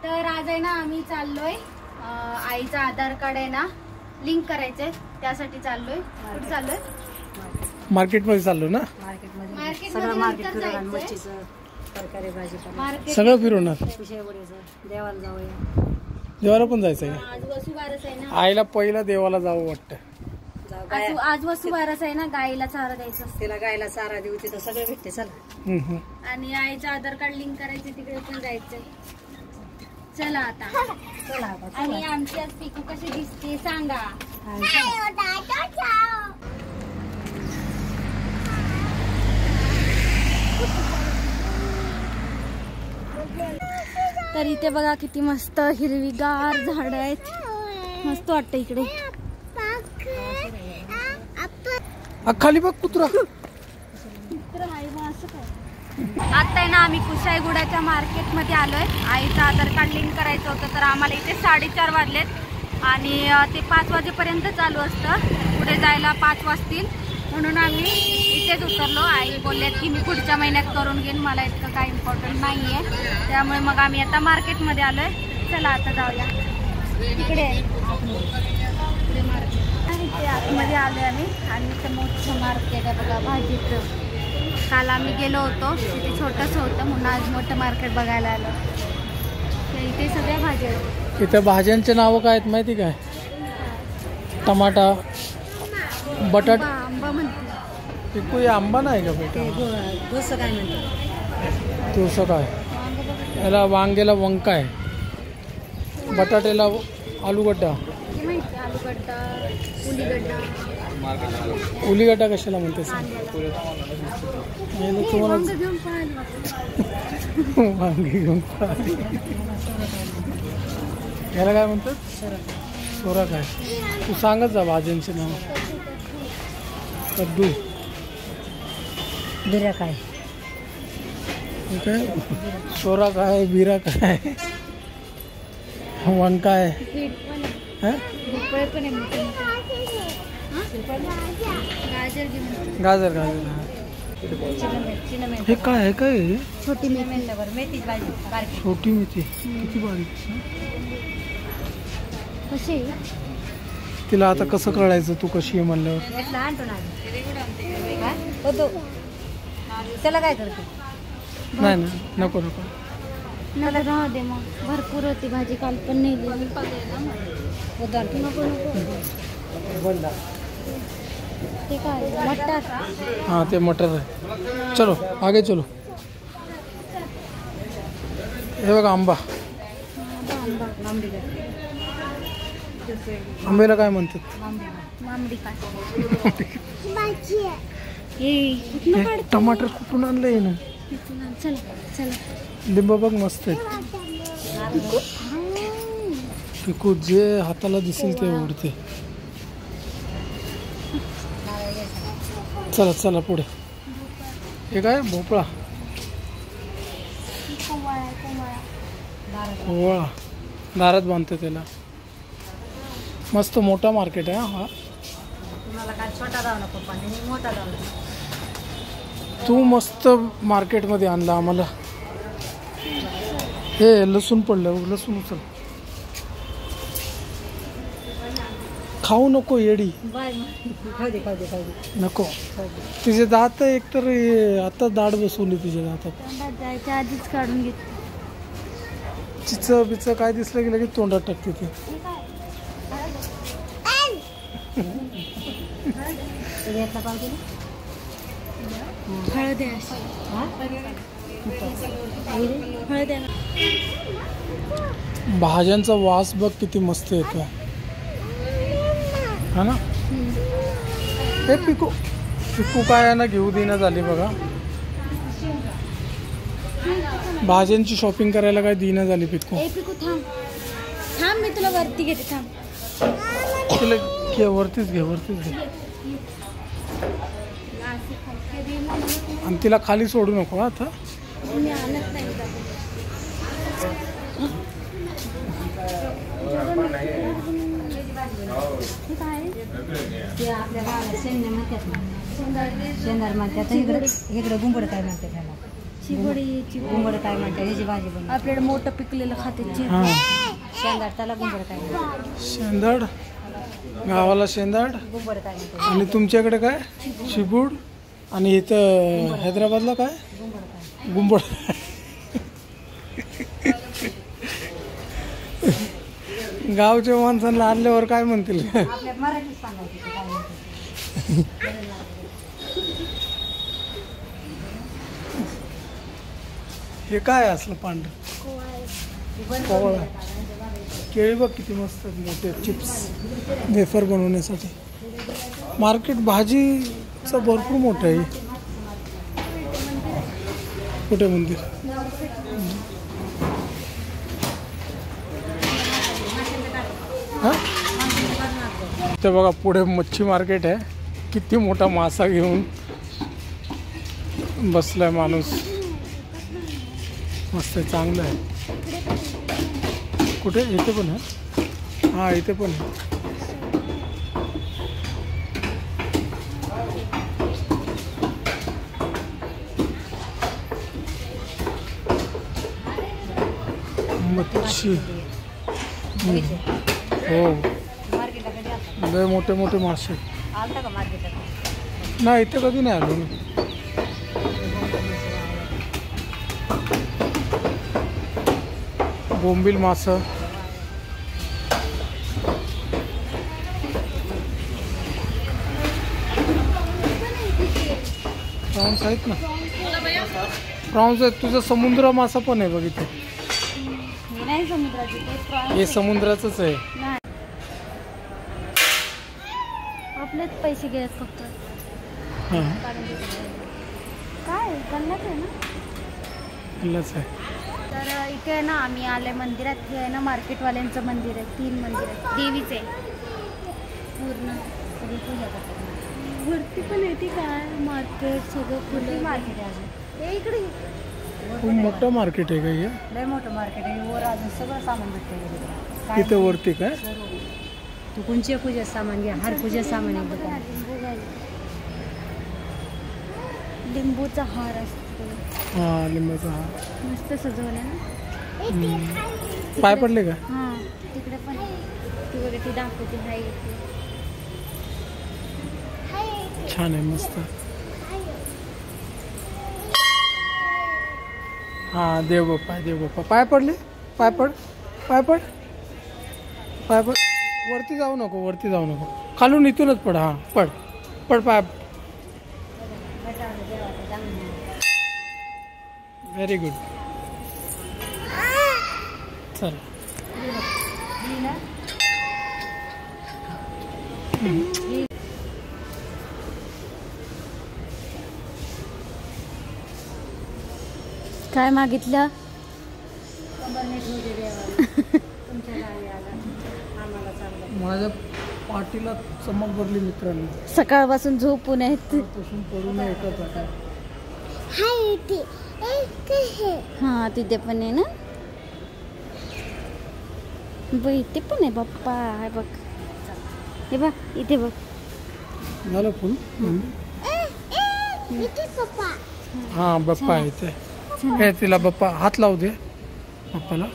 तर आज आहे ना आम्ही चाललोय आईचा आधार कार्ड आहे ना लिंक करायचंय, त्यासाठी चाललोय. कुठे चाललोय? मार्केट मध्ये चाललो ना. मार्केट सगळं मार्केट फिरून मच्छीचं तरकारी भाजी सगळं फिरवणार. देवाला जाऊया. देवाला पण जायचं आहे. आज वसुबारस आहे ना. आईला पहिला देवाला जावं वाटतं. आज वसुबारस आहे ना, गाईला चारा द्यायचा. तिला गायला चारा देऊ, तिथं सगळं भेटते. चला. आणि आईचं आधार कार्ड लिंक करायचं, तिकडे पण जायचंय. चला आता. चला. आणि आमची आज पिकू कशी दिसते सांगा. तर इथे बघा किती मस्त हिरवीगार झाड आहेत. मस्त वाटतं इकडे. खाली बघ कुत्रा. आता आहे ना आम्ही कुशाईगुडाच्या मार्केट मध्ये आलोय. आईचं आधार कार्ड लिंक करायचं होतं, तर आम्हाला इथे 4:30 वाजलेत आणि ते 5 वाजेपर्यंत चालू असतं. पुढे जायला 5 वाजतील, म्हणून आम्ही इथेच उतरलो. आई बोललेत की मी पुढच्या महिन्यात करून घेईन, मला इतकं काही इम्पॉर्टंट नाहीये. त्यामुळे मग आम्ही आता मार्केटमध्ये आलोय. चला आता जाऊया तिकडे. ते आतमध्ये आलोय आम्ही. आणि इथं मोठं मार्केट आहे बघा भाजीचं. काल आम्ही गेलो होतो, तिथे छोटंसं होतं, म्हणून आज मोठं मार्केट बघायला आलो. इथे सगळ्या भाज्या आहेत. इथे भाज्यांचे नावं काय आहेत माहिती काय? टमाटा, बटाट, आंबा म्हणते. पिकू हे आंबा नाही का बेटा? डोसं काय म्हणतात? डोसं काय? याला वांग्याला वंका आहे, बटाट्याला आलूगड्डा. माहिती आलूगड्डा, उलीगड्डा. उलीगड्डा कशाला म्हणते सांग? तुम्हाला वांगे घेऊन याला काय म्हणतात? सोरा काय? तू सांगत जा भाज्यांचे नाव. कद्दू, बिरा काय? काय? सोरा काय, बिरा काय, वंका आहे, गाजर. गाजर हे काय आहे? काय छोटी मेथी भाजी. छोटी मेथी किती बारीक. कशी? तिला आता कसं कळायचं तू कशी आहे म्हणल्यावर? त्याला काय करते? नाही ना, नको नको. मला राहू दे, मग भरपूर होती भाजी, काल पण नेली. नको नको. ते काय मटर? हाँ ते मटर है. चलो आगे चलो. हे बघा आंबा. आंब्याला काय म्हणतात? मांबडी काय? टमाटर कुठून आणलंय ना? चला चला. लिंब बघ मस्त आहेत. पिकू जे हाताला दिसेल ते उडते. चला चला पुढे. हे काय? भोपळा, कोवळा. दारात बांधतो त्याला. मस्त मोठा मार्केट आहे हा. तू मस्त मार्केट मध्ये आणला आम्हाला. हे लसूण पडलं, लसूण उचल. खाऊ नको येडी. नको. तिचे दात एकतर आता दाढ बसवली तिच्या दातात. जायच्या आधीच काढून घेतली. चिचं बिचं काय दिसलं की लगेच तोंडात टाकते ती. भाज्यांचा वास बघ किती मस्त येतो हा ना. हे पिकू काय आहे ना, घेऊ देणं झाली बघा. भाज्यांची शॉपिंग करायला काय देणं झाली पिकू. थांब मी तुला वरती घेते. थांब तिला घे, वरतीच घे, वरतीच घे. आणि तिला खाली सोडू नको आता. मी आणत नाही. आपल्या गावाला शेंगदार म्हणतात. इकडे गुंबड काय म्हणतात त्याला. चिबडी घुंबड काय म्हणतात ह्याची भाजी बनवतात. आपल्याकडे मोठं पिकलेलं खाते हां शेंगाड त्याला घुंबड काय म्हणतात. शेंदाड, गावाला शेंदाड. घुंबड काय म्हणतात. आणि तुमच्याकडे काय चिबूड. आणि इथं हैदराबादला काय गुंबड. गावच्या माणसांना आणल्यावर काय म्हणतील. आपल्या मराठीत सांगायचं ते काय म्हणतात. हे काय असलं पांढरं कोवळा. केळी बघ किती मस्त आहेत, मोठे चिप्स वेफर बनवण्यासाठी. मार्केट भाजीचं भरपूर मोठं आहे. कुठे मंदिर. हां ते बघा पुढे मच्छी मार्केट आहे. किती मोठा मासा घेऊन बसलाय माणूस. मस्त आहे, चांगलं आहे. कुठे इथे पण आहे. हां इथे पण आहे. मच्छी. हो मार्केटला कधी आलता? लय मोठे मोठे मासे. आलता का मार्केटला? नाही इथे कधी नाही आलो मी. बोंबील मासा. प्रॉन्स आहेत ना. प्रॉन्स आहेत. तुझा समुद्र मासा पण आहे बघ इथे. हे नाही समुद्राची ते prawns हे समुद्राचंच आहे. नाही. आपलेच पैसे घ्यायत फक्त. हां काय गल्लाच आहे ना. इथलंच आहे. तर इथे आहे ना आम्ही आले मंदिरात. हे आहे ना मार्केटवाल्यांचं मंदिर आहे. 3 मंदिर आहे देवीचे पूर्ण. सगळी पूजा करतात. वरती पण येते काय मार्केट सगळं फुलं. मार्केट आहे अजून. हे इकडे खूप मोठं मार्केट आहे का हे. लय मोठं मार्केट आहे. वर अजून सगळं सामान भेटतं. इथे वरती काय. तू कोणच्या पूजेचं सामान घ्या. हर पूजेचं सामान आहे बघा. लिंबूचा हार असतो. हां लिंबाचा हार. मस्त सजवलं ना. पाय पडले का. हां तिकडे पण ती वगैरे ती दाखवते हाय इथे. छान आहे मस्त. हां देव बाप्पा देव बाप्पा. पाय पडले. पाय पड पाय पड पाय पड. वरती जाऊ नको वरती जाऊ नको. खालून इथूनच पड. हां पड पड पाय. Very good. चल काय मागितलं. माझ्या पाठीला चमक भरली मित्रांनी. सकाळपासून झोपून आहेत. पासून पडू नये एकच आहे. हा तिथे पण आहे ना. बघ इथे पण आहे बाप्पा. हाय बघ. हे बघ इथे बघ. झालं फुल. हां बाप्पा आहे इथे. हे तिला बाप्पा हात लावू दे बाप्पाला.